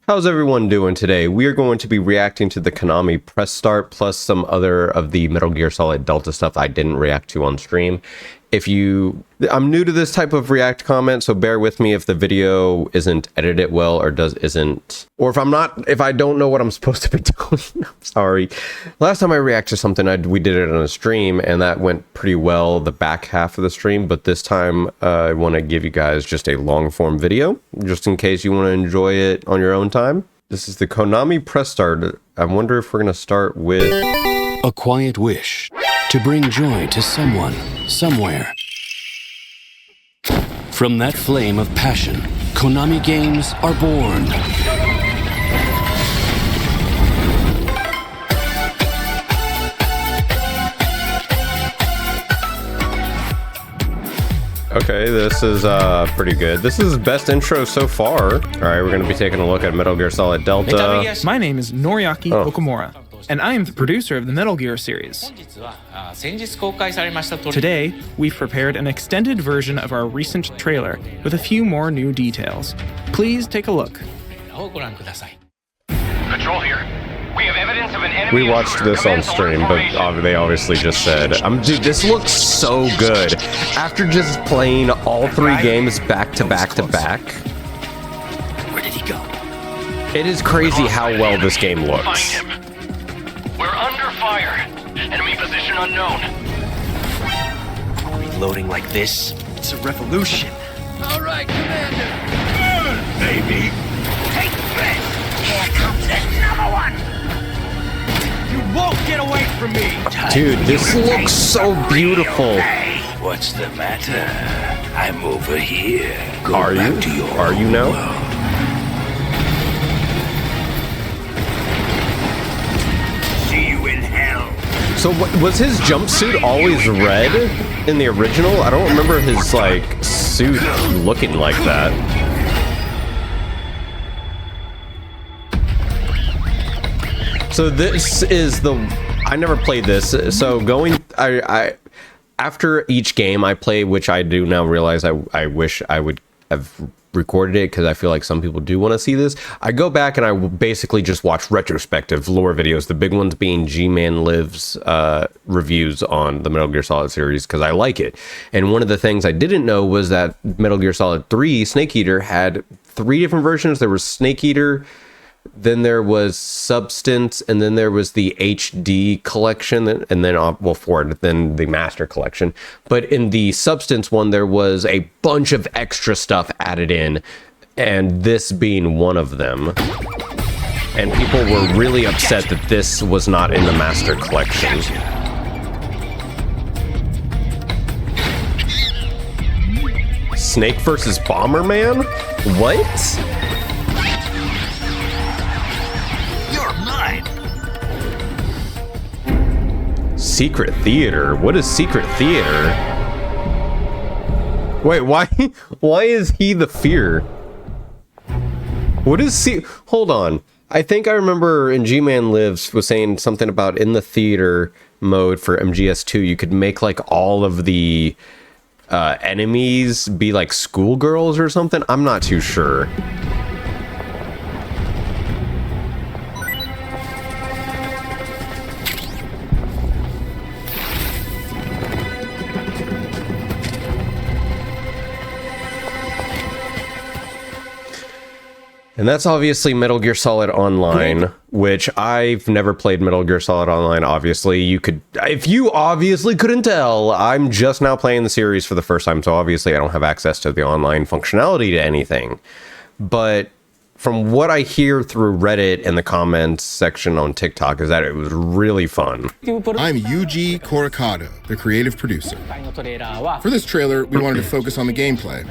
How's everyone doing today? We are going to be reacting to the Konami press start plus some other of the Metal Gear Solid Delta stuff I didn't react to on stream. I'm new to this type of react comment, so bear with me if the video isn't edited well or if I don't know what I'm supposed to be doing. I'm sorry. Last time I reacted to something, we did it on a stream and that went pretty well, the back half of the stream, but this time I want to give you guys just a long form video, just in case you want to enjoy it on your own time. This is the Konami press start. I wonder if we're going to start with a quiet wish to bring joy to someone, somewhere. From that flame of passion, Konami games are born. Okay, this is pretty good. This is best intro so far. All right, we're going to be taking a look at Metal Gear Solid Delta. My name is Noriaki Okamura, and I am the producer of the Metal Gear series. Today, we've prepared an extended version of our recent trailer with a few more new details. Please take a look. Patrol here. We have evidence of an enemy. We watched this on stream, but they obviously just said, dude, this looks so good. After just playing all three games back to back to back. Where did he go? It is crazy how well this game looks. We're under fire. Enemy position unknown. Reloading like this? It's a revolution. All right, Commander. Baby. Take this. Here comes another one. You won't get away from me. Dude, this looks so beautiful. What's the matter? I'm over here. Are you? Are you now? See you in hell. So was his jumpsuit always red in the original? I don't remember his like suit looking like that. So this is I never played this. So after each game I play, which I do now realize I wish I would have recorded it because I feel like some people do want to see this. I go back and I will basically just watch retrospective lore videos, the big ones being G-Man Live's reviews on the Metal Gear Solid series because I like it. And one of the things I didn't know was that Metal Gear Solid 3 Snake Eater had 3 different versions. There was Snake Eater, then there was Substance, and then there was the HD collection, and then, well, 4, then the Master collection. But in the Substance one, there was a bunch of extra stuff added in, and this being one of them. And people were really upset that this was not in the Master collection. Snake versus Bomberman? What? Secret Theater? What is Secret Theater? Wait, why is he the fear? What is hold on. I think I remember in G-Man Lives was saying something about in the theater mode for MGS2 you could make like all of the enemies be like schoolgirls or something. I'm not too sure. And that's obviously Metal Gear Solid Online, which I've never played Metal Gear Solid Online, obviously. If you obviously couldn't tell, I'm just now playing the series for the first time, so obviously I don't have access to the online functionality to anything. But from what I hear through Reddit and the comments section on TikTok is that it was really fun. I'm Yuji Korakado, the creative producer. For this trailer, we wanted to focus on the gameplay.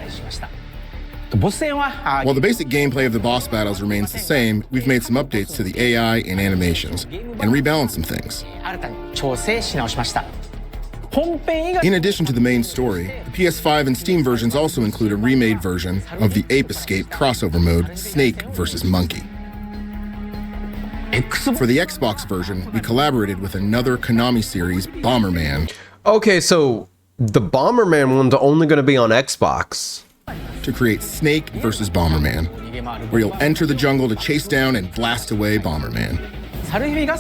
While the basic gameplay of the boss battles remains the same, we've made some updates to the AI and animations, and rebalanced some things. In addition to the main story, the PS5 and Steam versions also include a remade version of the Ape Escape crossover mode, Snake vs. Monkey. For the Xbox version, we collaborated with another Konami series, Bomberman. Okay, so the Bomberman one's only going to be on Xbox. To create Snake vs. Bomberman. where you'll enter the jungle to chase down and blast away Bomberman.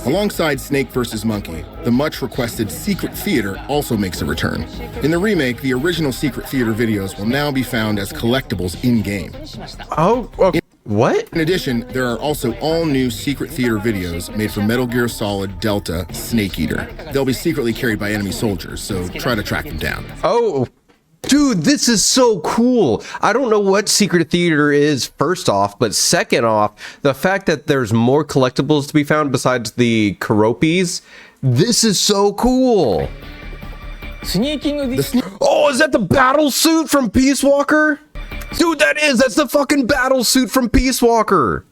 Alongside Snake vs. Monkey, the much-requested Secret Theater also makes a return. In the remake, the original Secret Theater videos will now be found as collectibles in-game. Oh, okay. What? In addition, there are also all-new Secret Theater videos made for Metal Gear Solid Delta Snake Eater. They'll be secretly carried by enemy soldiers, so try to track them down. Oh, dude, this is so cool. I don't know what Secret Theater is, first off, but second off, the fact that there's more collectibles to be found besides the Karopis, this is so cool. Oh, is that the battle suit from Peace Walker? Dude, that's the fucking battle suit from Peace Walker.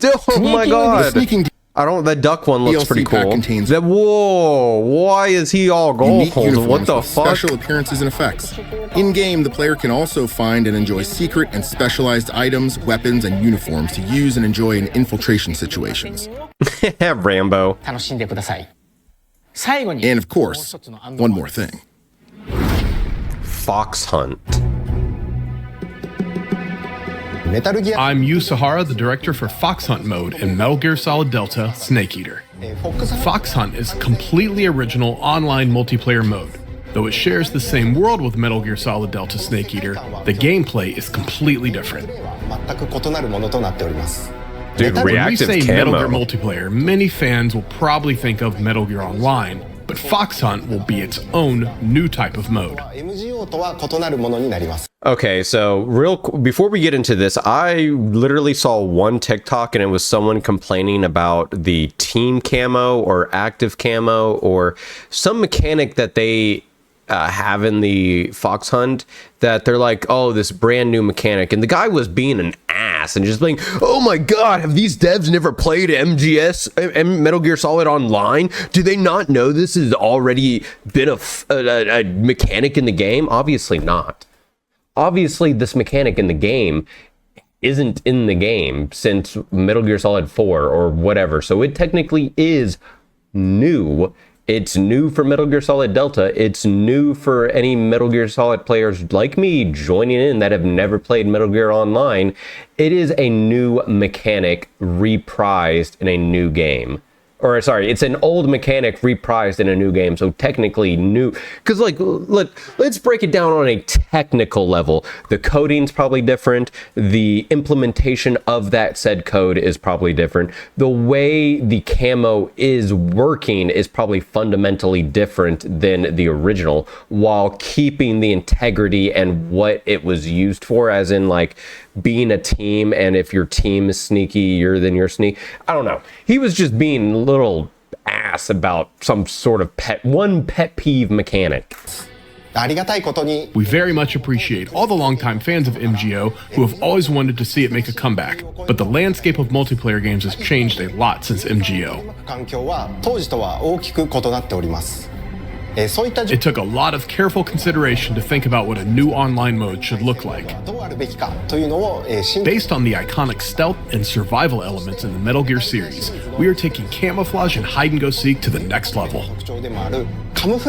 Oh my god. The duck one looks DLC pretty pack cool. contains Whoa, why is he all gold? unique uniforms What the with fuck? special appearances and effects. In-game, the player can also find and enjoy secret and specialized items, weapons, and uniforms to use and enjoy in infiltration situations. Rambo. And of course, one more thing. Fox Hunt. I'm Yu Sahara, the director for Fox Hunt mode in Metal Gear Solid Delta Snake Eater. Fox Hunt is completely original online multiplayer mode. Though it shares the same world with Metal Gear Solid Delta Snake Eater, the gameplay is completely different. Dude, When we reactive say Metal Gear camo. multiplayer, many fans will probably think of Metal Gear Online, but Fox Hunt will be its own new type of mode. Okay, so before we get into this, I literally saw one TikTok and it was someone complaining about the team camo or active camo or some mechanic that they have in the Fox Hunt that they're like, oh, this brand new mechanic. And the guy was being an ass and just being, oh my god, have these devs never played Metal Gear Solid Online? Do they not know this has already been a mechanic in the game? Obviously not. Obviously, this mechanic in the game isn't in the game since Metal Gear Solid 4 or whatever. So it technically is new. It's new for Metal Gear Solid Delta. It's new for any Metal Gear Solid players like me joining in that have never played Metal Gear Online. It is a new mechanic reprised in a new game. Or sorry, it's an old mechanic reprised in a new game, so technically new. Because let's break it down on a technical level. The coding's probably different. The implementation of that said code is probably different. The way the camo is working is probably fundamentally different than the original, while keeping the integrity and what it was used for, as in like being a team, and if your team is sneaky, then you're sneaky. I don't know. He was just being a little ass about some sort of pet peeve mechanic. We very much appreciate all the longtime fans of MGO who have always wanted to see it make a comeback, but the landscape of multiplayer games has changed a lot since MGO. It took a lot of careful consideration to think about what a new online mode should look like. Based on the iconic stealth and survival elements in the Metal Gear series, we are taking camouflage and hide-and-go-seek to the next level.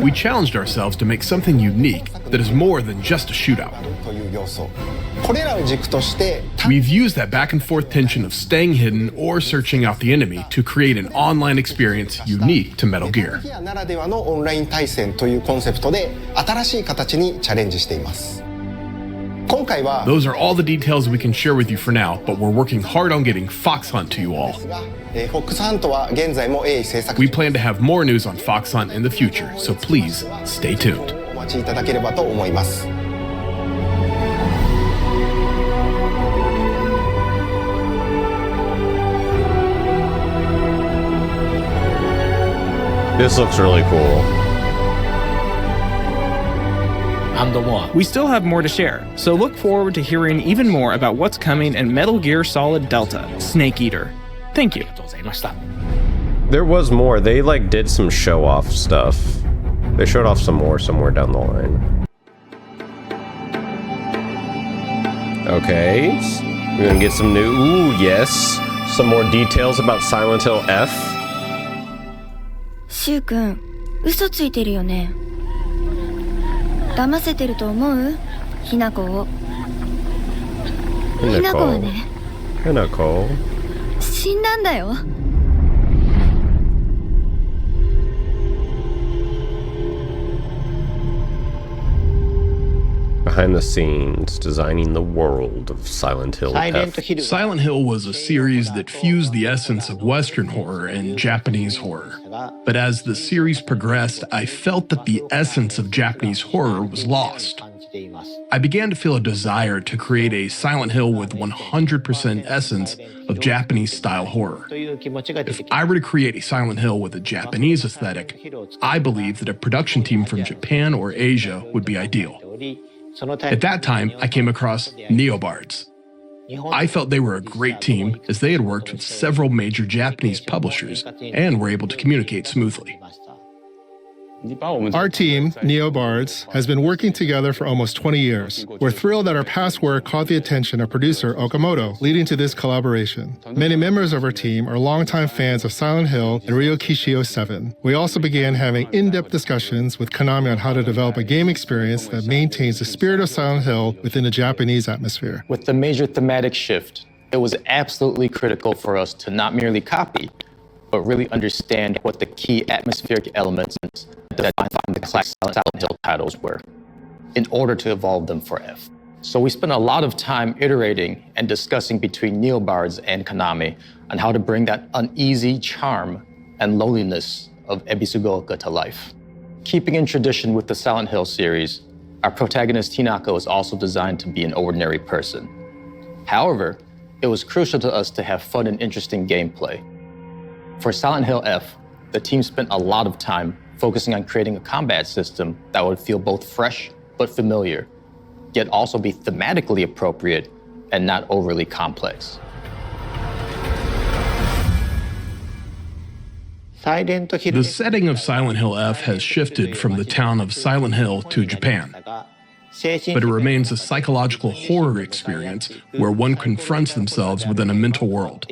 We challenged ourselves to make something unique that is more than just a shootout. We've used that back-and-forth tension of staying hidden or searching out the enemy to create an online experience unique to Metal Gear. Those are all the details we can share with you for now, but we're working hard on getting Fox Hunt to you all. We plan to have more news on Fox Hunt in the future, so please stay tuned. This looks really cool. We still have more to share, so look forward to hearing even more about what's coming in Metal Gear Solid Delta Snake Eater. Thank you. There was more. They did some show off stuff. They showed off some more somewhere down the line. Okay. We're gonna get some new, yes. Some more details about Silent Hill F. シュウ君、嘘ついてるよね。騙せてると思う？ひなこを。ひなこはね、Pinnacle. 死んだんだよ。Behind the scenes, designing the world of Silent Hill F. Silent Hill was a series that fused the essence of Western horror and Japanese horror. But as the series progressed, I felt that the essence of Japanese horror was lost. I began to feel a desire to create a Silent Hill with 100% essence of Japanese-style horror. If I were to create a Silent Hill with a Japanese aesthetic, I believe that a production team from Japan or Asia would be ideal. At that time, I came across Neobards. I felt they were a great team as they had worked with several major Japanese publishers and were able to communicate smoothly. Our team, Neobards, has been working together for almost 20 years. We're thrilled that our past work caught the attention of producer Okamoto, leading to this collaboration. Many members of our team are longtime fans of Silent Hill and Ryokishio 7. We also began having in-depth discussions with Konami on how to develop a game experience that maintains the spirit of Silent Hill within a Japanese atmosphere. With the major thematic shift, it was absolutely critical for us to not merely copy, but really understand what the key atmospheric elements that define the classic Silent Hill titles were, in order to evolve them for F. So we spent a lot of time iterating and discussing between Neobards and Konami on how to bring that uneasy charm and loneliness of Ebisugaoka to life. Keeping in tradition with the Silent Hill series, our protagonist Hinako is also designed to be an ordinary person. However, it was crucial to us to have fun and interesting gameplay. For Silent Hill F, the team spent a lot of time focusing on creating a combat system that would feel both fresh but familiar, yet also be thematically appropriate and not overly complex. The setting of Silent Hill F has shifted from the town of Silent Hill to Japan, but it remains a psychological horror experience where one confronts themselves within a mental world.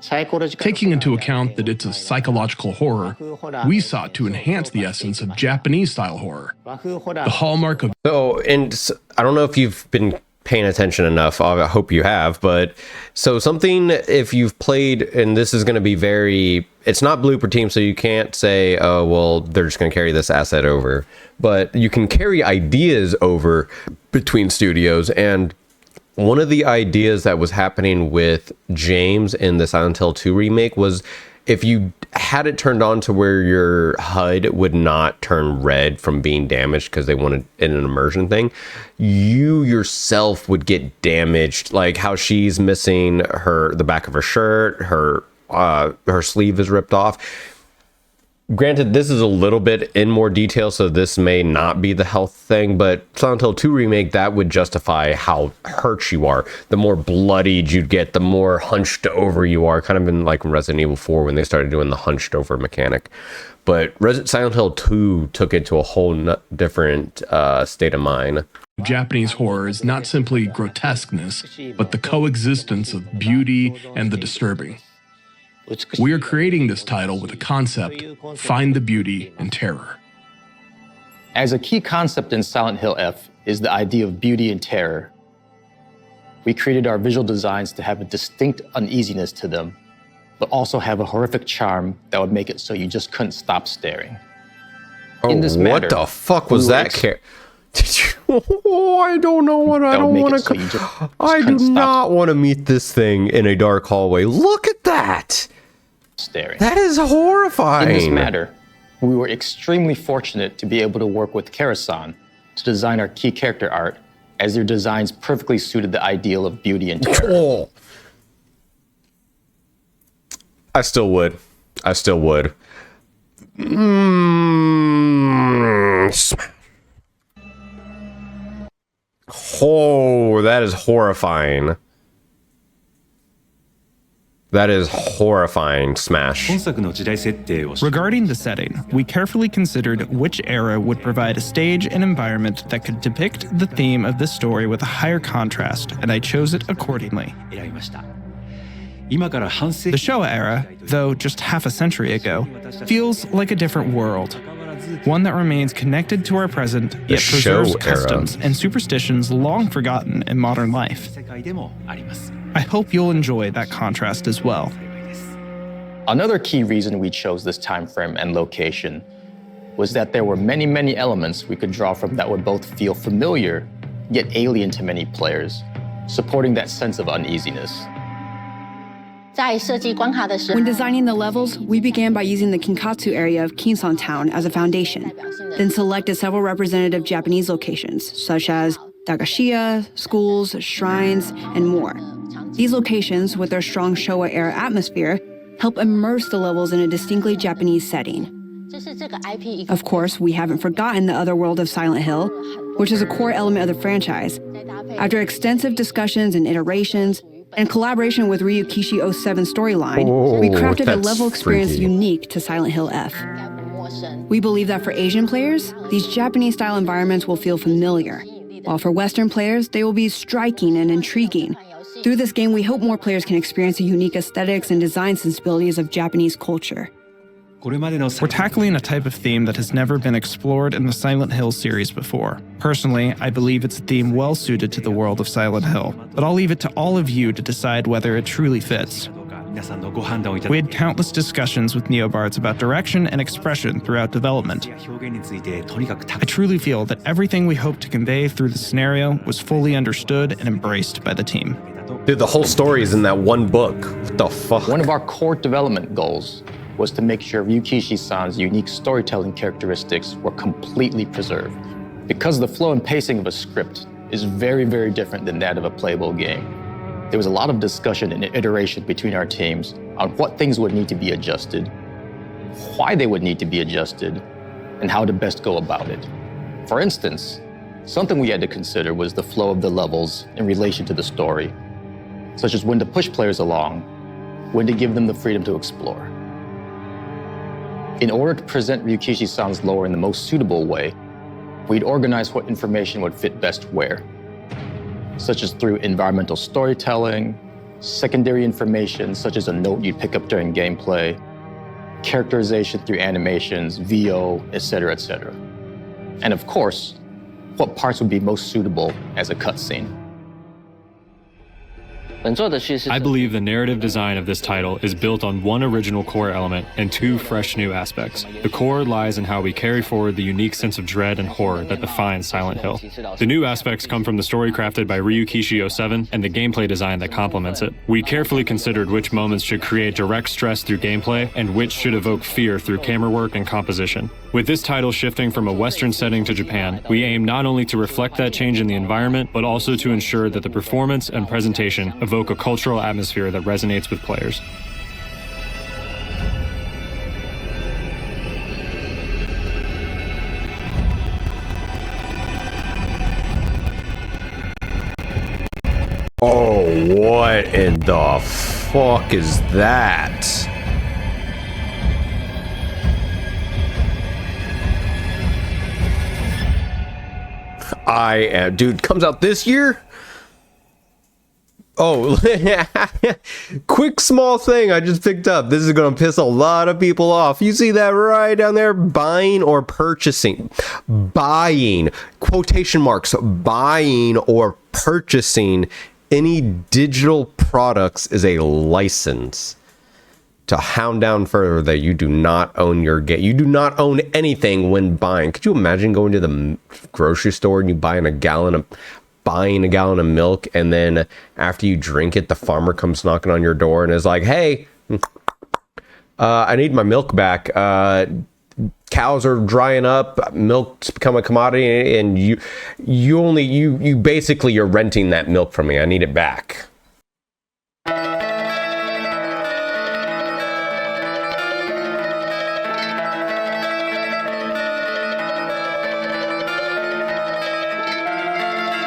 Taking into account that it's a psychological horror, we sought to enhance the essence of Japanese-style horror. The hallmark of... I don't know if you've been paying attention enough. I hope you have, but so something, if you've played, and this is going to be very, it's not Blooper Team, so you can't say, oh, well, they're just going to carry this asset over, but you can carry ideas over between studios. And one of the ideas that was happening with James in the Silent Hill 2 remake was if you had it turned on to where your HUD would not turn red from being damaged because they wanted an immersion thing, you yourself would get damaged, like how she's missing the back of her shirt, her sleeve is ripped off. Granted, this is a little bit in more detail, so this may not be the health thing, but Silent Hill 2 remake, that would justify how hurt you are. The more bloodied you'd get, the more hunched over you are, kind of in like Resident Evil 4 when they started doing the hunched over mechanic. But Silent Hill 2 took it to a whole different state of mind. Japanese horror is not simply grotesqueness, but the coexistence of beauty and the disturbing. We are creating this title with a concept, find the beauty in terror. As a key concept in Silent Hill F is the idea of beauty and terror. We created our visual designs to have a distinct uneasiness to them, but also have a horrific charm that would make it so you just couldn't stop staring. Oh, what the fuck was that? Oh, I don't know what I don't want to. I do not want to meet this thing in a dark hallway. Look at that. Staring. That is horrifying. In this matter, we were extremely fortunate to be able to work with Kara-san to design our key character art, as their designs perfectly suited the ideal of beauty and terror. Oh. I still would. Oh, that is horrifying. That is horrifying, Smash. Regarding the setting, we carefully considered which era would provide a stage and environment that could depict the theme of this story with a higher contrast, and I chose it accordingly. The Showa era, though just half a century ago, feels like a different world. One that remains connected to our present, yet preserves customs and superstitions long forgotten in modern life. I hope you'll enjoy that contrast as well. Another key reason we chose this time frame and location was that there were many, many elements we could draw from that would both feel familiar, yet alien to many players, supporting that sense of uneasiness. When designing the levels, we began by using the Kinkatsu area of Kinsan Town as a foundation, then selected several representative Japanese locations, such as dagashiya, schools, shrines, and more. These locations, with their strong Showa-era atmosphere, help immerse the levels in a distinctly Japanese setting. Of course, we haven't forgotten the other world of Silent Hill, which is a core element of the franchise. After extensive discussions and iterations, and collaboration with Ryukishi 07 storyline, we crafted a level experience unique to Silent Hill F. We believe that for Asian players, these Japanese-style environments will feel familiar, while for Western players, they will be striking and intriguing. Through this game, we hope more players can experience the unique aesthetics and design sensibilities of Japanese culture. We're tackling a type of theme that has never been explored in the Silent Hill series before. Personally, I believe it's a theme well suited to the world of Silent Hill, but I'll leave it to all of you to decide whether it truly fits. We had countless discussions with Neobards about direction and expression throughout development. I truly feel that everything we hoped to convey through the scenario was fully understood and embraced by the team. Dude, the whole story is in that one book. What the fuck? One of our core development goals was to make sure Ryukishi-san's unique storytelling characteristics were completely preserved. Because the flow and pacing of a script is very, very different than that of a playable game, there was a lot of discussion and iteration between our teams on what things would need to be adjusted, why they would need to be adjusted, and how to best go about it. For instance, something we had to consider was the flow of the levels in relation to the story, such as when to push players along, when to give them the freedom to explore. In order to present Ryukishi-san's lore in the most suitable way, we'd organize what information would fit best where, such as through environmental storytelling, secondary information such as a note you'd pick up during gameplay, characterization through animations, VO, etc., etc. And of course, what parts would be most suitable as a cutscene. I believe the narrative design of this title is built on one original core element and two fresh new aspects. The core lies in how we carry forward the unique sense of dread and horror that defines Silent Hill. The new aspects come from the story crafted by Ryukishi 07 and the gameplay design that complements it. We carefully considered which moments should create direct stress through gameplay and which should evoke fear through camera work and composition. With this title shifting from a Western setting to Japan, we aim not only to reflect that change in the environment, but also to ensure that the performance and presentation evoke a cultural atmosphere that resonates with players. Oh, what in the fuck is that? Dude, comes out this year? Oh, quick small thing I just picked up. This is going to piss a lot of people off. You see that right down there? Buying or purchasing. Buying, quotation marks, buying or purchasing any digital products is a license to hound down further that you do not own your game. You do not own anything when buying. Could you imagine going to the grocery store and you buying a gallon of milk, and then after you drink it, the farmer comes knocking on your door and is like, "Hey, I need my milk back. Cows are drying up. Milk's become a commodity, and you basically you're renting that milk from me. I need it back."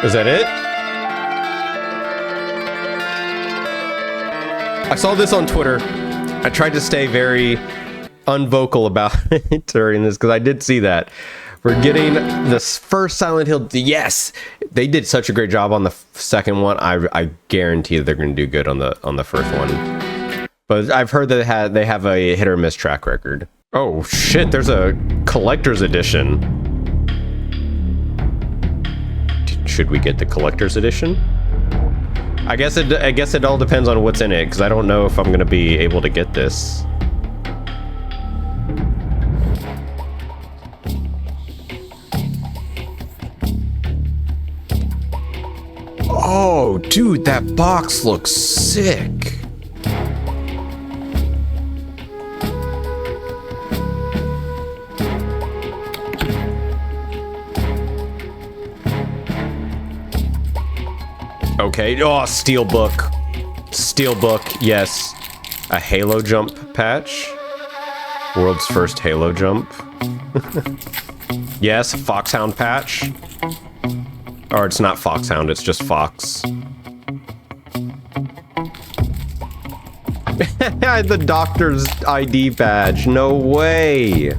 Is that it? I saw this on Twitter. I tried to stay very unvocal about it during this because I did see that. We're getting this first Silent Hill. Yes, they did such a great job on the second one. I guarantee they're going to do good on the first one. But I've heard that they have a hit or miss track record. Oh shit! There's a collector's edition. Should we get the collector's edition? I guess it all depends on what's in it, because I don't know if I'm gonna be able to get this. Oh, dude, that box looks sick. Okay, oh, Steelbook. Steelbook, yes. A Halo jump patch. World's first Halo jump. Yes, Foxhound patch. Or it's not Foxhound, it's just Fox. The doctor's ID badge, no way.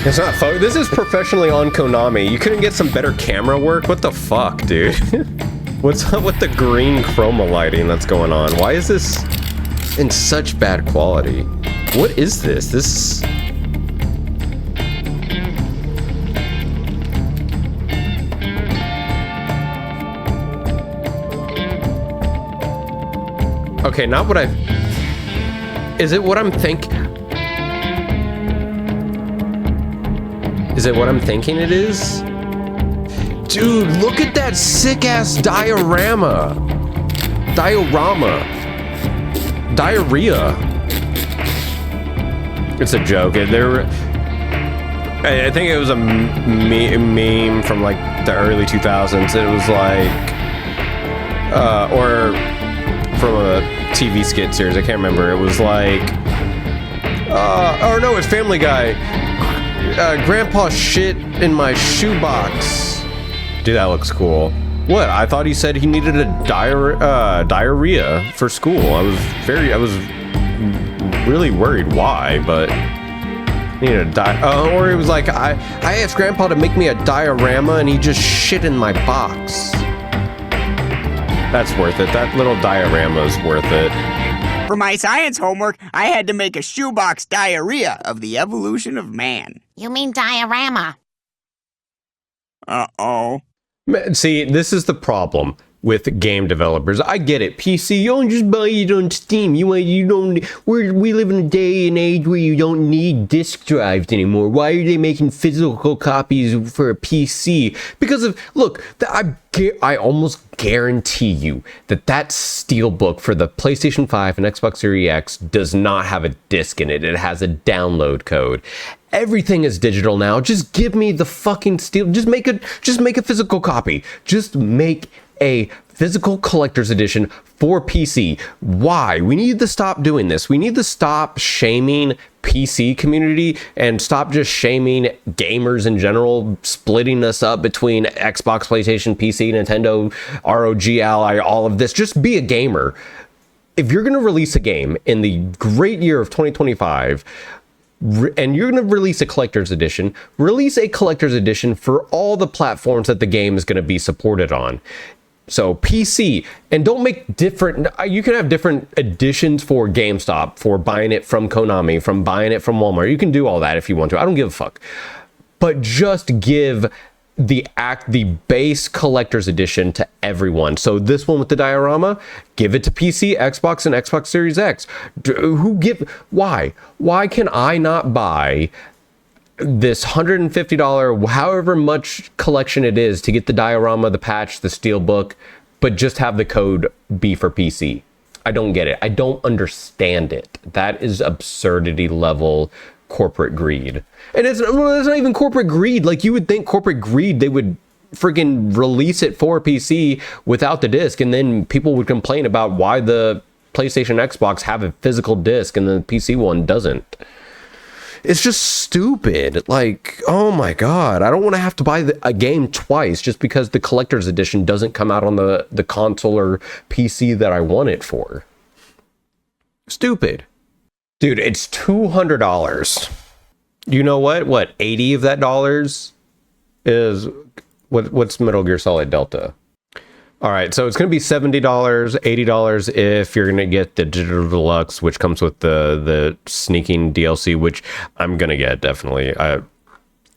It's not this is professionally on Konami. You couldn't get some better camera work? What the fuck, dude? What's up with the green chroma lighting that's going on? Why is this in such bad quality? What is this? This... Okay, not what I... Is it what I'm thinking? Is it what I'm thinking it is? Dude, look at that sick-ass diorama. Diarrhea. It's a joke. I think it was a meme from like the early 2000s. It was like, or from a TV skit series. I can't remember. It was like, oh no, it's Family Guy. Grandpa shit in my shoebox. Dude, that looks cool. What? I thought he said he needed a diarrhea for school. I was really worried why, but needed a or he was like, I asked Grandpa to make me a diorama and he just shit in my box. That's worth it. That little diorama's worth it. For my science homework, I had to make a shoebox diarrhea of the evolution of man. You mean diorama? Uh-oh. See, this is the problem with game developers. I get it. PC, you don't just buy it on Steam. We live in a day and age where you don't need disk drives anymore. Why are they making physical copies for a PC? Because of, look, I almost guarantee you that Steelbook for the PlayStation 5 and Xbox Series X does not have a disc in it. It has a download code. Everything is digital now. Just give me the fucking steel. Just make a physical copy. Just make a physical collector's edition for PC. Why? We need to stop doing this. We need to stop shaming PC community and stop just shaming gamers in general, splitting us up between Xbox, PlayStation, PC, Nintendo, ROG Ally, all of this. Just be a gamer. If you're going to release a game in the great year of 2025, and you're going to release a collector's edition, release a collector's edition for all the platforms that the game is going to be supported on. So PC, and don't make different, you can have different editions for GameStop, for buying it from Konami, from buying it from Walmart. You can do all that if you want to. I don't give a fuck. But just give the base collector's edition to everyone. So this one with the diorama, give it to PC, Xbox, and Xbox Series X. Why? Why can I not buy this $150, however much collection it is, to get the diorama, the patch, the steelbook, but just have the code be for PC? I don't get it. I don't understand it. That is absurdity level corporate greed. And it's not even corporate greed. Like, you would think corporate greed, they would freaking release it for PC without the disc, and then people would complain about why the PlayStation, Xbox have a physical disc and the PC one doesn't. It's just stupid. Like, oh my god, I don't want to have to buy a game twice just because the collector's edition doesn't come out on the console or PC that I want it for. Stupid. Dude, it's $200. You know what? 80 of that dollars is what's Metal Gear Solid Delta? All right, so it's going to be $70, $80 if you're going to get the Digital Deluxe, which comes with the sneaking DLC, which I'm going to get, definitely.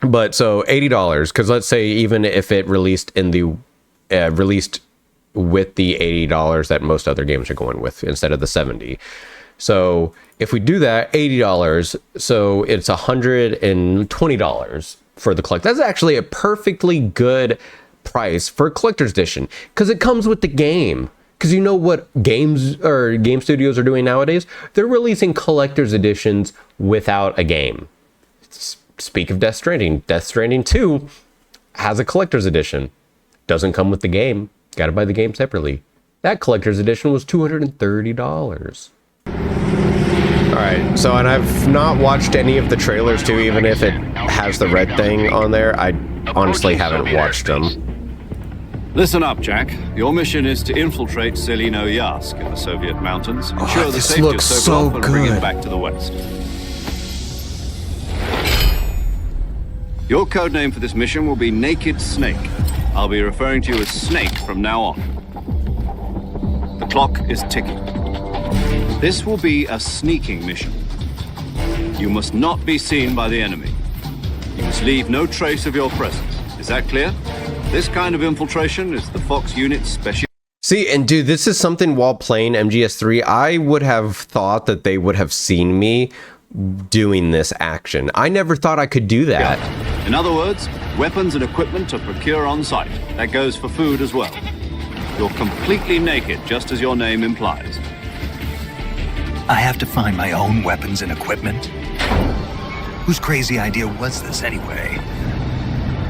But so $80, because let's say even if it released in the released with the $80 that most other games are going with instead of the 70. So if we do that, $80, so it's $120 for the collect. That's actually a perfectly good price for a collector's edition because it comes with the game. Because you know what games or game studios are doing nowadays? They're releasing collector's editions without a game. Speak of Death Stranding 2 has a collector's edition. Doesn't come with the game. Got to buy the game separately. That collector's edition was $230. All right, so and I've not watched any of the trailers too, even if it has the red thing on there. I honestly haven't watched them. Listen up, Jack. Your mission is to infiltrate Selino Yask in the Soviet mountains, ensure the safety of Sokolov, and bring it back to the West. Your codename for this mission will be Naked Snake. I'll be referring to you as Snake from now on. The clock is ticking. This will be a sneaking mission. You must not be seen by the enemy. You must leave no trace of your presence. Is that clear? This kind of infiltration is the Fox unit's special. See, and dude, this is something while playing MGS3, I would have thought that they would have seen me doing this action. I never thought I could do that. In other words, weapons and equipment to procure on site. That goes for food as well. You're completely naked, just as your name implies. I have to find my own weapons and equipment? Whose crazy idea was this anyway?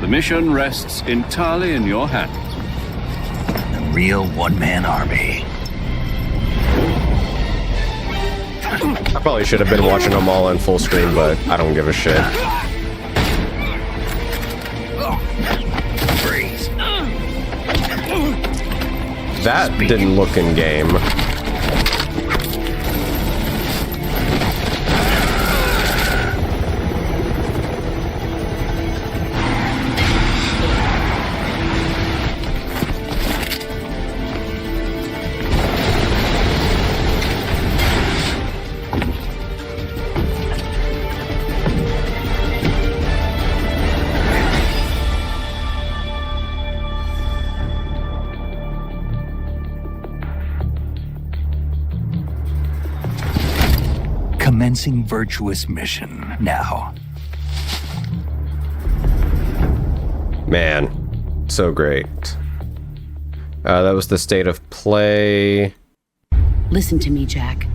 The mission rests entirely in your hands. A real one-man army. I probably should have been watching them all in full screen, but I don't give a shit. Freeze. That didn't look in game. Commencing virtuous mission now. Man, so great. That was the state of play. Listen to me, Jack.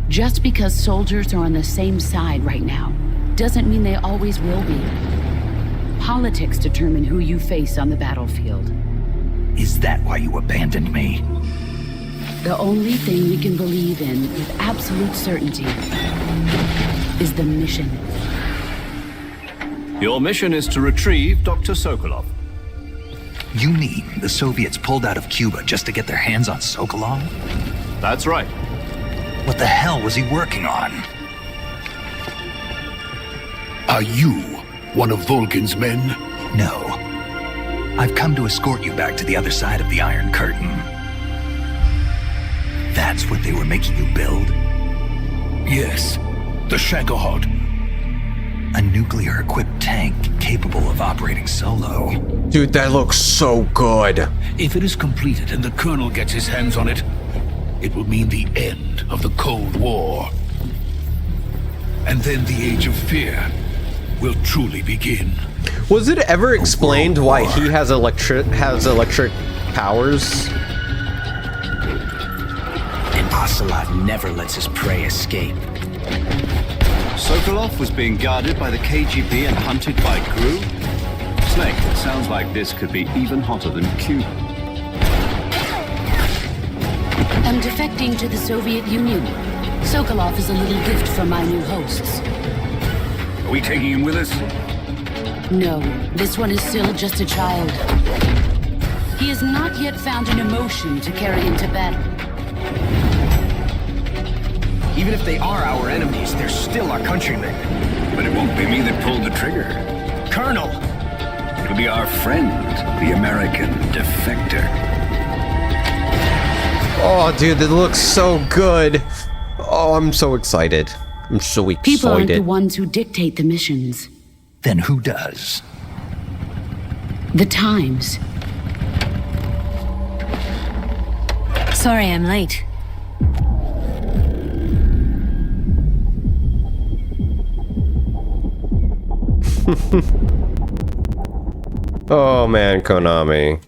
Just because soldiers are on the same side right now doesn't mean they always will be. Politics determine who you face on the battlefield. Is that why you abandoned me? The only thing we can believe in with absolute certainty is the mission. Your mission is to retrieve Dr. Sokolov. You mean the Soviets pulled out of Cuba just to get their hands on Sokolov? That's right. What the hell was he working on? Are you one of Volgin's men? No. I've come to escort you back to the other side of the Iron Curtain. That's what they were making you build? Yes, the Shagohod. A nuclear-equipped tank capable of operating solo. Dude, that looks so good. If it is completed and the Colonel gets his hands on it, it will mean the end of the Cold War. And then the Age of Fear will truly begin. Was it ever explained why he has electric powers? And Ocelot never lets his prey escape. Sokolov was being guarded by the KGB and hunted by GRU? Snake, it sounds like this could be even hotter than Cuba. I'm defecting to the Soviet Union. Sokolov is a little gift from my new hosts. Are we taking him with us? No, this one is still just a child. He has not yet found an emotion to carry into battle. Even if they are our enemies, they're still our countrymen. But it won't be me that pulled the trigger. Colonel! It'll be our friend, the American defector. Oh, dude, that looks so good. Oh, I'm so excited. I'm so excited. People aren't the ones who dictate the missions. Then who does? The times. Sorry I'm late. Oh man, Konami.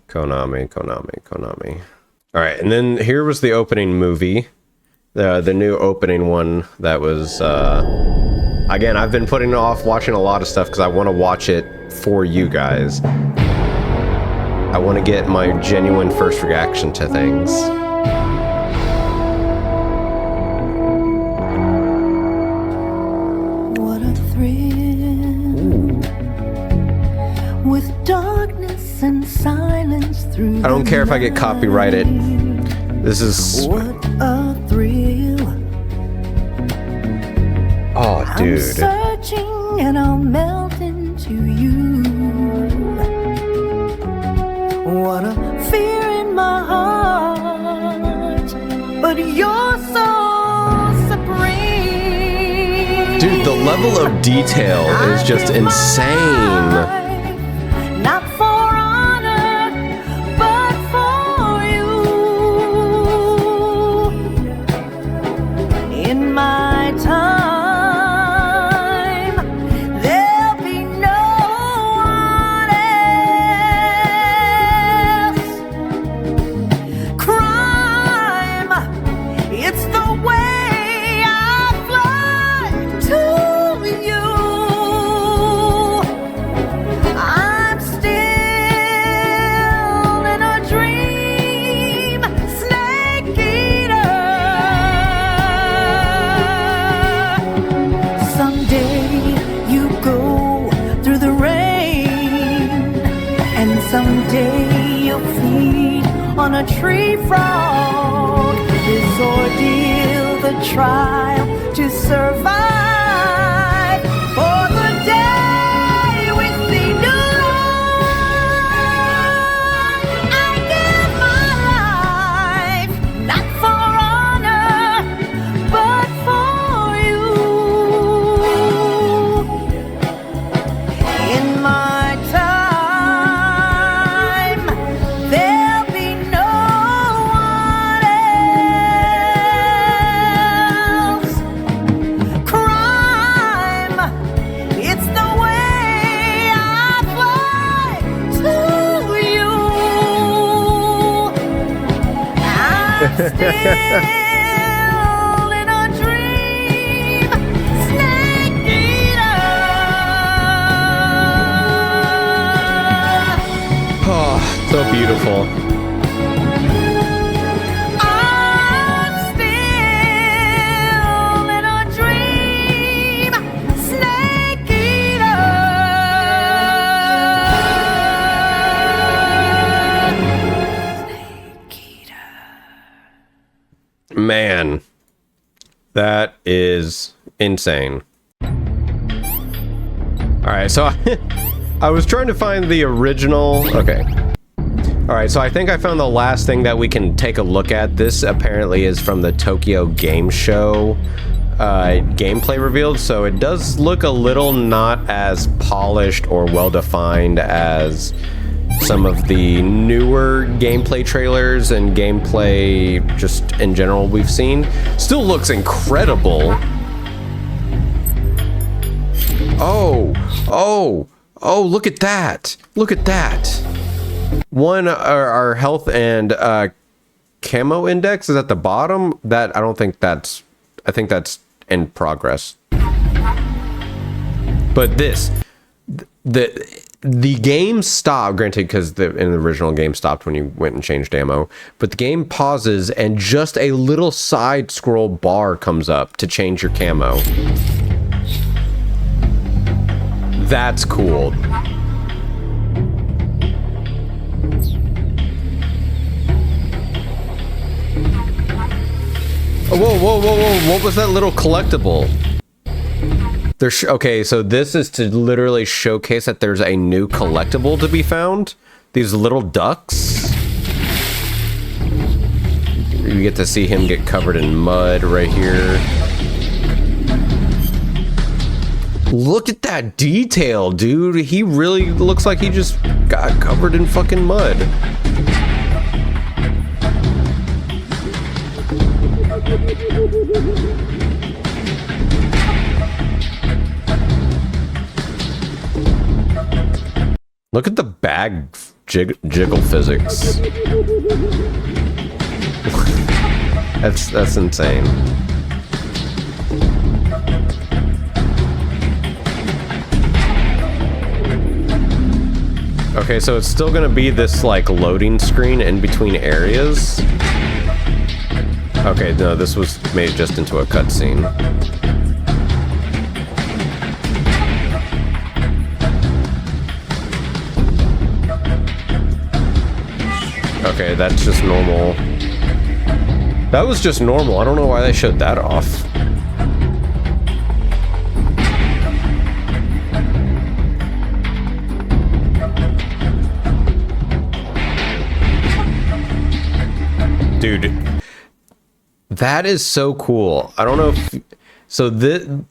All right, and then here was the opening movie, the new opening one that was. Again, I've been putting off watching a lot of stuff because I want to watch it for you guys. I want to get my genuine first reaction to things. What a thrill. With darkness and silence through. I don't care if I get copyrighted. This is. What a thrill. Oh, dude. I'm searching and I'll melt into you. What a fear in my heart, but you're so supreme. Dude, the level of detail is just insane. Not for honor, but for you. In my time. Someday you'll feed on a tree frog. This ordeal, the trial to survive. For the day we see new light, I give my life, not for honor, but for you. In my time. Still in a dream, snake eater. Oh, so beautiful. I'm still in a dream, snake eater. Man, that is insane. All right, so I was trying to find the original. Okay. All right, so I think I found the last thing that we can take a look at. This apparently is from the Tokyo Game Show gameplay revealed, so it does look a little not as polished or well-defined as some of the newer gameplay trailers and gameplay just in general we've seen. Still looks incredible. Oh, look at that. Look at that. One, our health and camo index is at the bottom. That, I think that's in progress. But this, the game stopped, granted, because in the original game stopped when you went and changed ammo, but the game pauses and just a little side scroll bar comes up to change your camo. That's cool. Whoa. What was that little collectible? Okay, so this is to literally showcase that there's a new collectible to be found. These little ducks. You get to see him get covered in mud right here. Look at that detail, dude. He really looks like he just got covered in fucking mud. Look at the bag jiggle physics. That's insane. Okay, so it's still gonna be this like loading screen in between areas. Okay, no, this was made just into a cutscene. Okay, that's just normal. That was just normal. I don't know why they showed that off. Dude, that is so cool. I don't know if... So the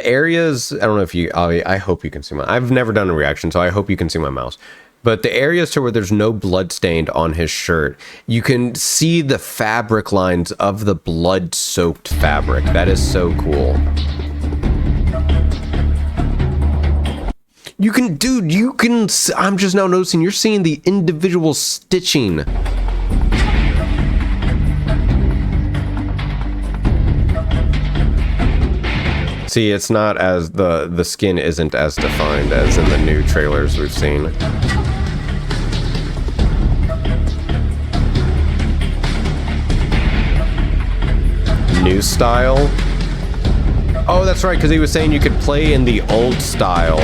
areas... I don't know if you... I hope you can see my... I've never done a reaction, so I hope you can see my mouse. But the areas to where there's no blood stained on his shirt, you can see the fabric lines of the blood-soaked fabric. That is so cool. You can... Dude, you can... I'm just now noticing you're seeing the individual stitching. See, it's not as the skin isn't as defined as in the new trailers we've seen. New style? Oh, that's right, because he was saying you could play in the old style.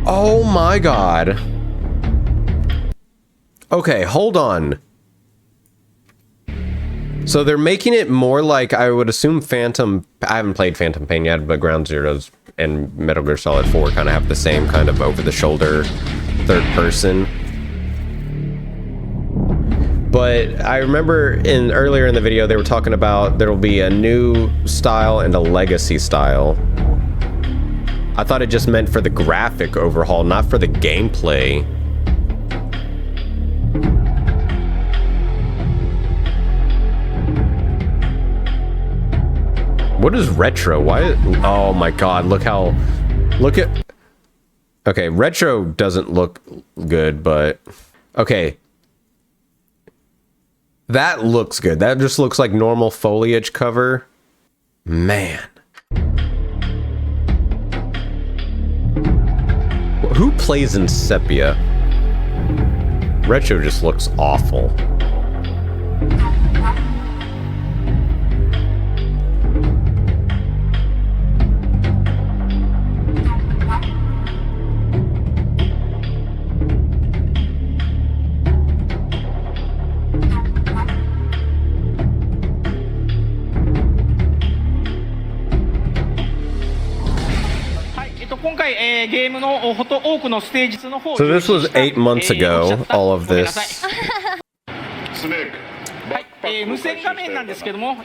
Oh my god. Okay, hold on. So they're making it more like, I would assume Phantom... I haven't played Phantom Pain yet, but Ground Zeroes and Metal Gear Solid 4 kind of have the same kind of over-the-shoulder third person. But I remember earlier in the video, they were talking about there will be a new style and a legacy style. I thought it just meant for the graphic overhaul, not for the gameplay. What is retro? Why? Oh my god, look at... Okay, retro doesn't look good, but... Okay. That looks good. That just looks like normal foliage cover. Man. Who plays in sepia? Retro just looks awful. So this was 8 months ago, all of this.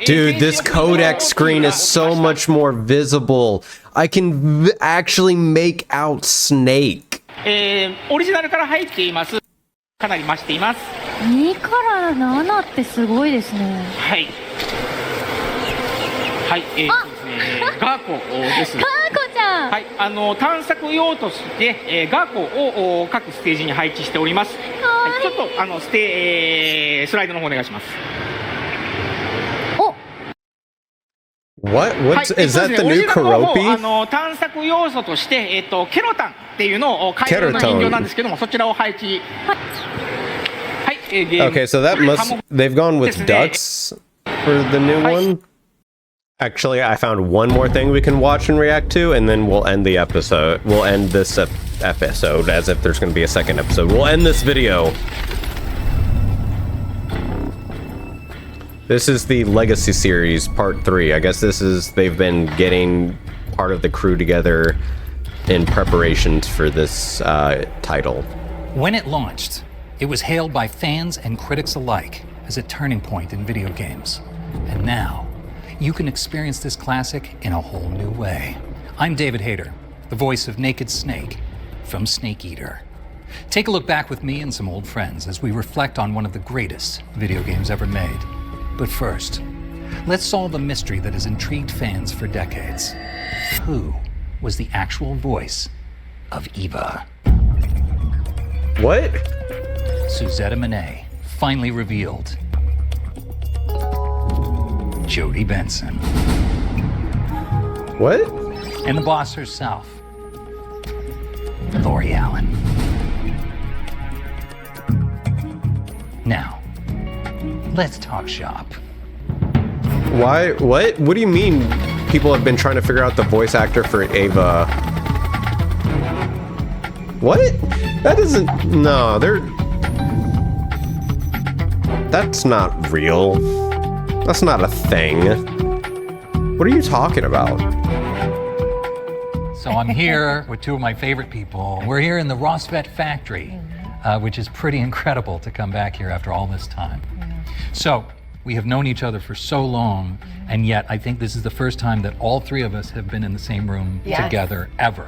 Dude, this codec screen is so much more visible. I can actually make out Snake. 2から7ってすごいですね。はい。はい、ガーコです。ガーコちゃん。はい、探索用として、ガーコを各ステージに配置しております。はい、ちょっとスライドの方お願いします。What? Is that the new Keroppi? 探索要素として、ケロタンっていうのを海洋の人形なんですけども、そちらを配置。はい、Okay, so they've gone with ducks for the new one. Actually, I found one more thing we can watch and react to, and then we'll end the episode. We'll end this episode as if there's going to be a second episode. We'll end this video. This is the Legacy series, part 3. I guess they've been getting part of the crew together in preparations for this title. When it launched, it was hailed by fans and critics alike as a turning point in video games. And now, you can experience this classic in a whole new way. I'm David Hayter, the voice of Naked Snake from Snake Eater. Take a look back with me and some old friends as we reflect on one of the greatest video games ever made. But first, let's solve a mystery that has intrigued fans for decades. Who was the actual voice of Eva? What? Suzette Monet, finally revealed. Jodie Benson. What? And the boss herself, Lori Allen. Now, let's talk shop. Why? What? What do you mean people have been trying to figure out the voice actor for Ava? What? That isn't... No, that's not real. That's not a thing. What are you talking about? So I'm here with two of my favorite people. We're here in the Rosvet factory, which is pretty incredible to come back here after all this time. So we have known each other for so long, and yet I think this is the first time that all three of us have been in the same room together ever.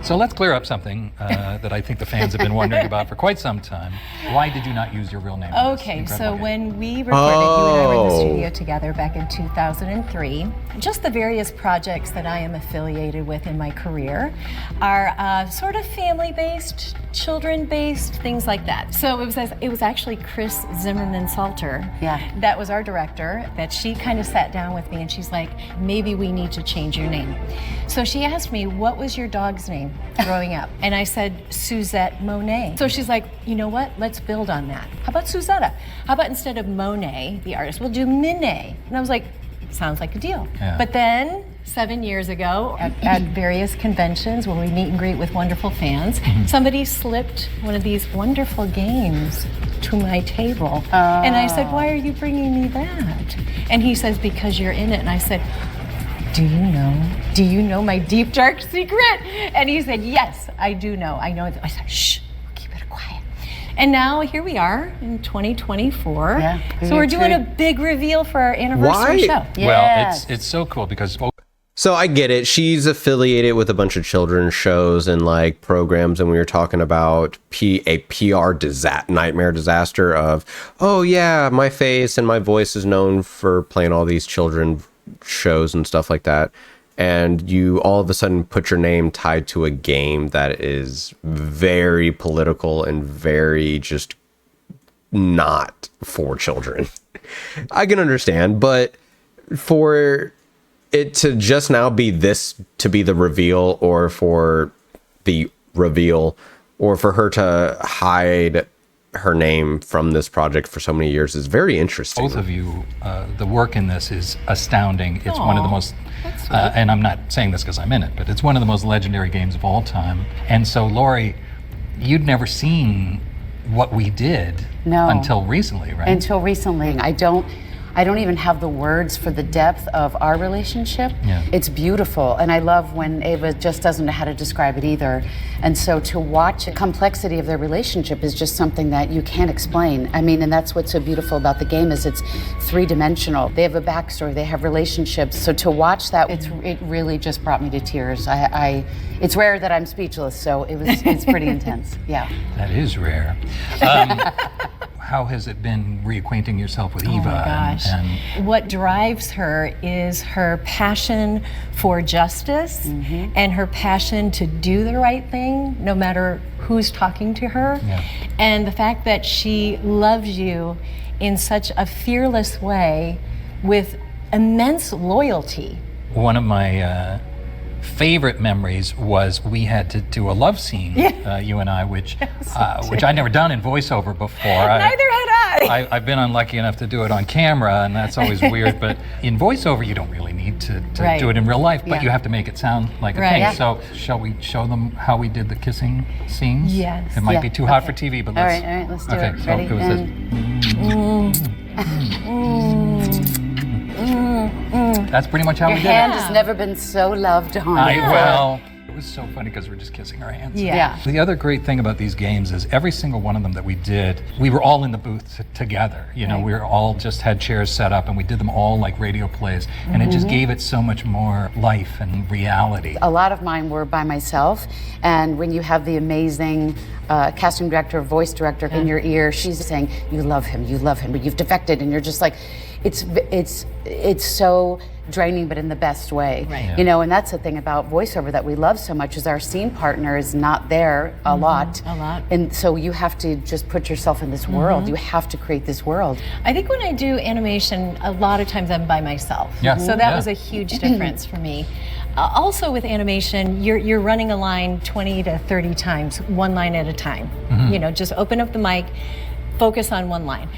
So let's clear up something that I think the fans have been wondering about for quite some time. Why did you not use your real name? Okay, so when we recorded, you and I were in the studio together back in 2003. Just the various projects that I am affiliated with in my career are sort of family-based, children-based, things like that. So it was actually Chris Zimmerman Salter. That was our director, that she kind of sat down with me and she's like, maybe we need to change your name. So she asked me, what was your dog's name growing up? And I said, Suzette Monet. So she's like, you know what? Let's build on that. How about Suzetta? How about instead of Monet, the artist, we'll do Minet? And I was like, sounds like a deal. But then 7 years ago at various conventions where we meet and greet with wonderful fans, somebody slipped one of these wonderful games to my table. And I said, why are you bringing me that? And he says, because you're in it. And I said, do you know my deep, dark secret? And he said, yes, I do know. I know. I said, shh, keep it quiet. And now here we are in 2024. So we're doing a big reveal for our anniversary show. Well, it's so cool because... So I get it. She's affiliated with a bunch of children's shows and like programs, and we were talking about a PR nightmare disaster of, oh yeah, my face and my voice is known for playing all these children shows and stuff like that, and you all of a sudden put your name tied to a game that is very political and very just not for children. I can understand, but for it to just now be this to be the reveal, or for the reveal, or for her to hide her name from this project for so many years is very interesting. Both of you, the work in this is astounding. It's one of the most, and I'm not saying this because I'm in it, but it's one of the most legendary games of all time. And so, Lori, you'd never seen what we did until recently, right? Until recently. I don't even have the words for the depth of our relationship. It's beautiful, and I love when Ava just doesn't know how to describe it either. And so to watch the complexity of their relationship is just something that you can't explain. I mean, and that's what's so beautiful about the game is it's three-dimensional. They have a backstory, they have relationships. So to watch that, it really just brought me to tears. It's rare that I'm speechless, so it's pretty intense. That is rare. How has it been reacquainting yourself with Eva? Oh my gosh. And what drives her is her passion for justice and her passion to do the right thing, no matter who's talking to her. And the fact that she loves you in such a fearless way with immense loyalty. One of my favorite memories was we had to do a love scene, you and I, which I'd never done in voiceover before. Neither had I. I've been unlucky enough to do it on camera, and that's always weird, but in voiceover you don't really need to do it in real life, but you have to make it sound like a thing. So shall we show them how we did the kissing scenes? Yes. It might be too hot for TV, but let's... All right, let's do it. So ready? It was That's pretty much how we did it. Your hand has never been so loved on. Well, it was so funny because we're just kissing our hands. Yeah. The other great thing about these games is every single one of them that we did, we were all in the booth together. You know, we were all just had chairs set up and we did them all like radio plays. And it just gave it so much more life and reality. A lot of mine were by myself. And when you have the amazing casting director, voice director in your ear, she's saying, you love him, but you've defected. And you're just like, it's so draining, but in the best way. Right. You know, and that's the thing about voiceover that we love so much is our scene partner is not there a lot. And so you have to just put yourself in this world. You have to create this world. I think when I do animation, a lot of times I'm by myself. Yeah. So that was a huge difference for me. Also with animation, you're running a line 20 to 30 times, one line at a time. You know, just open up the mic, focus on one line.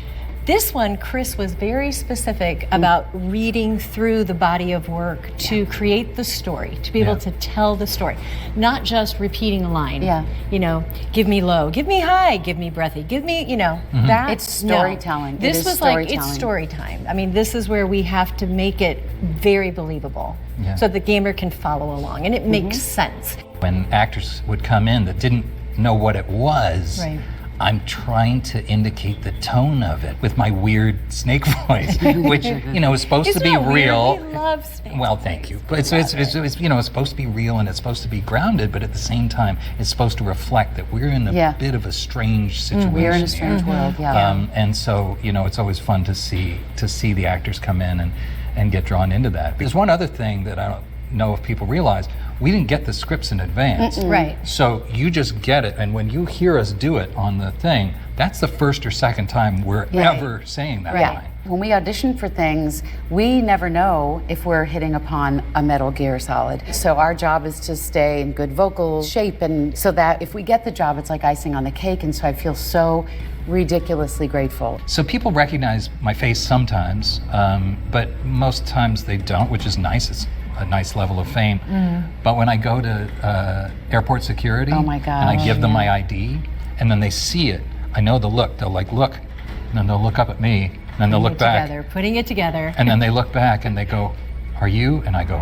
This one, Chris was very specific about reading through the body of work to create the story, to be able to tell the story, not just repeating a line. You know, give me low, give me high, give me breathy, give me, you know, that. It's storytelling. This was like, it's story time. I mean, this is where we have to make it very believable so the gamer can follow along and it makes sense. When actors would come in that didn't know what it was, I'm trying to indicate the tone of it with my weird snake voice, which, you know, is supposed to be real. We love snakes. Well, thank you. But it's you know, it's supposed to be real and it's supposed to be grounded, but at the same time, it's supposed to reflect that we're in a bit of a strange situation. We're in a strange world, and so, you know, it's always fun to see the actors come in and get drawn into that. There's one other thing that I don't know if people realize. We didn't get the scripts in advance. Right. So you just get it, and when you hear us do it on the thing, that's the first or second time we're ever saying that line. When we audition for things, we never know if we're hitting upon a Metal Gear Solid. So our job is to stay in good vocal shape, and so that if we get the job, it's like icing on the cake, and so I feel so ridiculously grateful. So people recognize my face sometimes, but most times they don't, which is nice. It's a nice level of fame. But when I go to airport security and I give them my ID and then they see it, I know the look. They'll like, look, and then they'll look up at me and then they'll look back. Putting it together. And then they look back and they go, are you? And I go,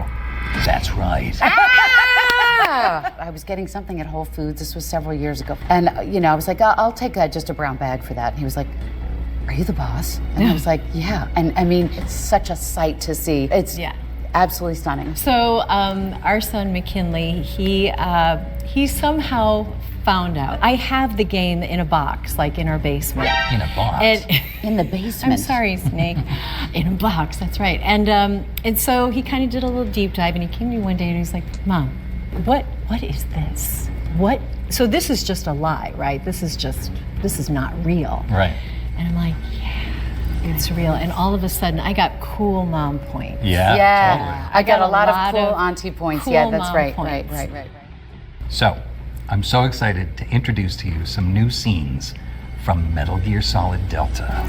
that's right. I was getting something at Whole Foods. This was several years ago. And, you know, I was like, I'll take just a brown bag for that. And he was like, are you the boss? And I was like, yeah. And I mean, it's such a sight to see. It's absolutely stunning. So our son McKinley, he somehow found out. I have the game in a box, like in our basement. In a box? In the basement? I'm sorry, Snake. In a box, that's right. And so he kind of did a little deep dive, and he came to me one day and he's like, Mom, what is this? What? So this is just a lie, right? This is not real. Right. And I'm like, it's real. And all of a sudden, I got cool mom points. Yeah, totally. I got a lot of cool auntie points. Cool Yeah, that's mom right, points. right. So, I'm so excited to introduce to you some new scenes from Metal Gear Solid Delta.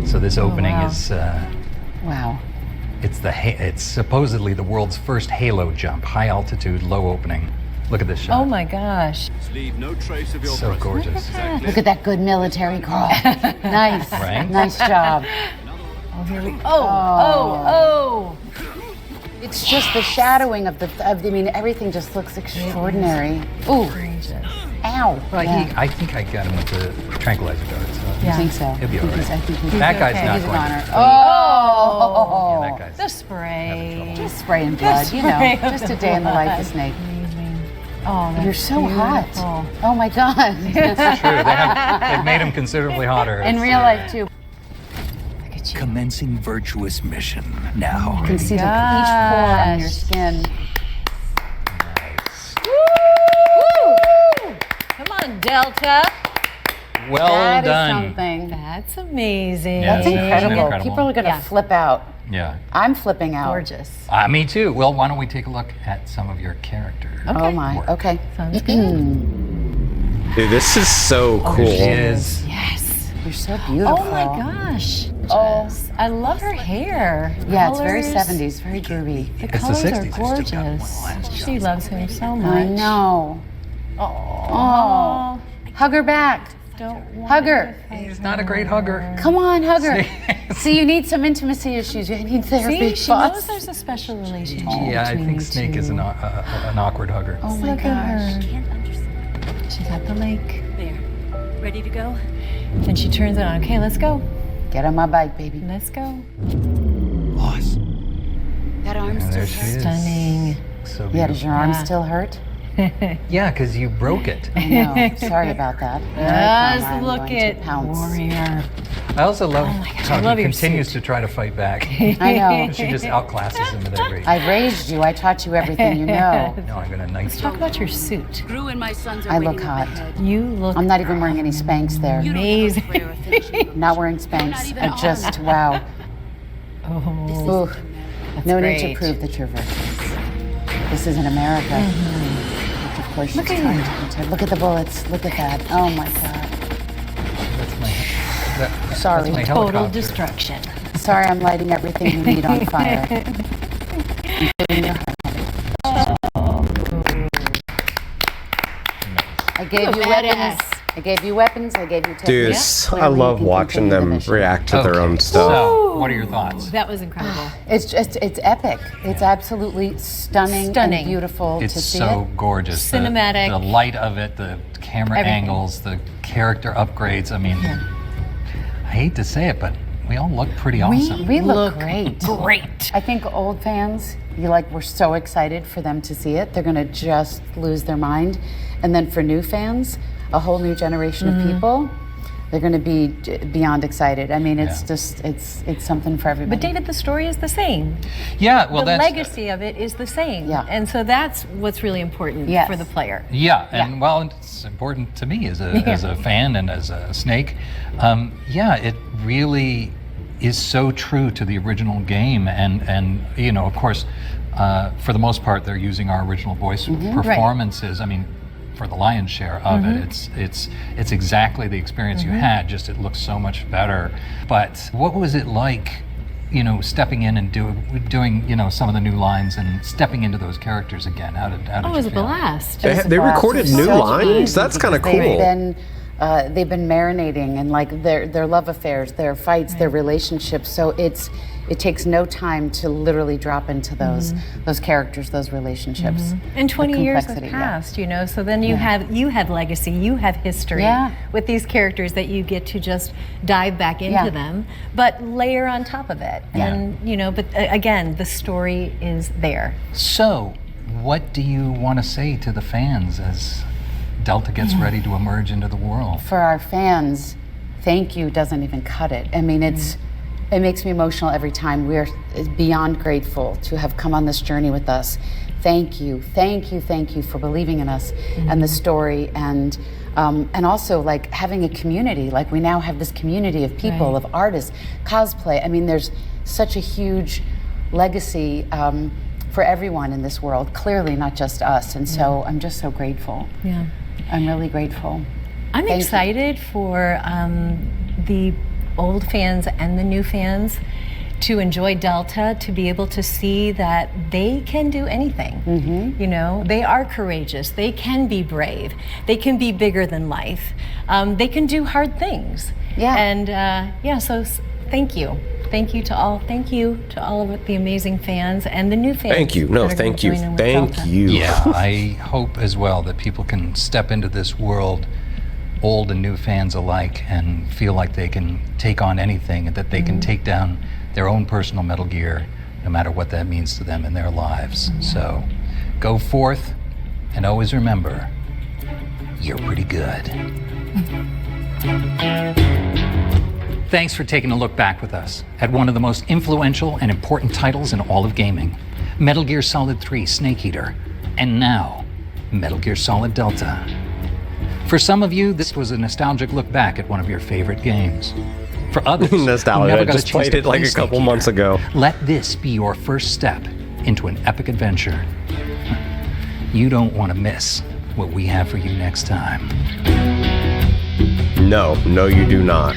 So this opening is... wow. It's supposedly the world's first Halo jump, high altitude, low opening. Look at this shot. Oh my gosh. Leave no trace of your So gorgeous. Look at that good military girl. Nice. Right? Nice job. Oh, here we go. Oh. It's just the shadowing of I mean, everything just looks extraordinary. Ooh. Ow. Well, I think I got him with the tranquilizer darts. So I think so. He'll be all right. I think he's that guy's okay. not He's a going goner. to. Oh. Yeah, that guy's The spray. Just spraying blood, you know. Just a day in the life of Snake. Oh, that's You're so beautiful. hot. Oh my God. It's true. They've made him considerably hotter. In real life, too. Commencing virtuous mission now. You can see each pore on your skin. Woo! Come on, Delta. Well That done. is something. That's amazing. Yeah, That's isn't it? incredible. Isn't it incredible? People are going to flip out. Yeah. I'm flipping out. Gorgeous. Me too. Well, why don't we take a look at some of your characters? Oh my. Okay. Sounds good. Dude, this is so cool. She is. Yes. You're so beautiful. Oh my gosh. Oh. I love her hair. Yeah, it's very Colors. 70s, very groovy. The It's the colors 60s. are I still got gorgeous. She loves him so much. I know. Oh. Hug her back. Don't Hug her. He's not a great hugger. Come on, hug her. See, you need some intimacy issues. You need therapy. See, she knows there's a special relationship. Yeah, I between think you Snake is two. an awkward hugger. Oh my Look at gosh. her. She's at the lake. There. Ready to go? And she turns it on. Okay, let's go. Get on my bike, baby. Let's go. Boss. That arm's And still there she is. Stunning. So Yeah, does your arm Yeah. still hurt? Yeah, because you broke it. I know. Sorry about that. Just I'm look going to at pounce. Warrior. I also love Oh my gosh, how I love he your continues suit. to try to fight back. I know. She just outclasses him at every. I raised you. I taught you everything you know. No, I'm gonna knife Talk about your suit. Gru and my sons are I waiting look up hot. ahead. You look I'm not even wearing any Spanx there. amazing. Not wearing Spanx. I just, wow. Oh, Ooh. No need to great. prove that you're virtuous. This isn't America. Which of course Look she's at trying you. to pretend. Look at the bullets. Look at that. Oh my God. Sorry. That's my total helicopter. destruction. Sorry, I'm lighting everything you need on fire. Including your heart. I gave you weapons. I gave you weapons. I gave you techniques. Dude, I Clearly, you love can watching continue the them mission. react to their Okay, own stuff. So, what are your thoughts? That was incredible. It's just, it's epic. It's absolutely stunning, Stunning. and beautiful It's to see so it. gorgeous. Cinematic. The light of it, the camera Everything. angles, the character upgrades. I mean, I hate to say it, but we all look pretty awesome. We look great. Great. I think old fans, we're so excited for them to see it. They're gonna just lose their mind. And then for new fans, a whole new generation of people, they're gonna be beyond excited. I mean, it's just, it's something for everybody. But David, the story is the same. Yeah, well, the that's legacy of it is the same. Yeah. And so that's what's really important Yes. for the player. Yeah, and well, it's important to me as a fan and as a Snake. Yeah, it really is so true to the original game, and you know, of course, for the most part, they're using our original voice performances. I mean, for the lion's share of it, it's exactly the experience you had. Just it looks so much better. But what was it like? You know, stepping in and doing you know some of the new lines and stepping into those characters again. How did Oh, it you was a feel? blast. They recorded new lines? That's kind of cool. They've been marinating in like their love affairs, their fights, their relationships. So it takes no time to literally drop into those characters, those relationships. And 20 years have complexity, passed, you know, so then you have legacy, you have history with these characters that you get to just dive back into them, but layer on top of it. And, you know, but again, the story is there. So, what do you want to say to the fans as Delta gets ready to emerge into the world? For our fans, thank you doesn't even cut it. I mean, it makes me emotional every time. We're beyond grateful to have come on this journey with us. Thank you for believing in us and the story, and also like having a community. Like we now have this community of people, of artists, cosplay. I mean, there's such a huge legacy for everyone in this world. Clearly, not just us. And so I'm just so grateful. Yeah, I'm really grateful. I'm excited for the old fans and the new fans to enjoy Delta, to be able to see that they can do anything. You know, they are courageous, they can be brave, they can be bigger than life, they can do hard things. And so thank you. Thank you to all of the amazing fans and the new fans. Thank you. No, that are gonna thank you. join in with Thank Delta. you. Yeah, I hope as well that people can step into this world, old and new fans alike, and feel like they can take on anything and that they can take down their own personal Metal Gear, no matter what that means to them in their lives. So go forth and always remember, you're pretty good. Thanks for taking a look back with us at one of the most influential and important titles in all of gaming, Metal Gear Solid 3 Snake Eater, and now Metal Gear Solid Delta. For some of you, this was a nostalgic look back at one of your favorite games. For others, Nostalgia. I just played it like a couple months ago. Let this be your first step into an epic adventure. You don't want to miss what we have for you next time. No, you do not.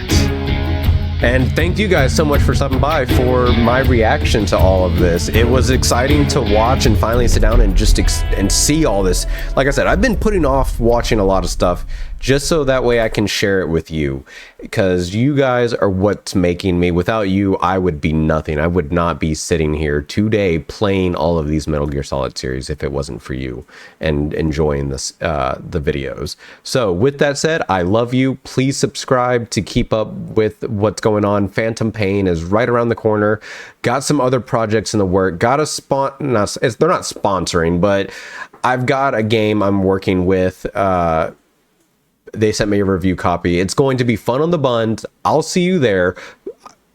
And thank you guys so much for stopping by for my reaction to all of this. It was exciting to watch and finally sit down and just and see all this. Like I said, I've been putting off watching a lot of stuff just so that way I can share it with you, because you guys are what's making me. Without you, I would be nothing. I would not be sitting here today playing all of these Metal Gear Solid series if it wasn't for you and enjoying this the videos. So with that said, I love you. Please subscribe to keep up with what's going on. Phantom Pain is right around the corner. Got some other projects in the work. Got a they're not sponsoring, but I've got a game I'm working with. They sent me a review copy. It's going to be fun on the buns. I'll see you there.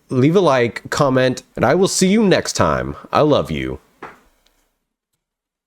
Leave a like, comment, and I will see you next time. I love you.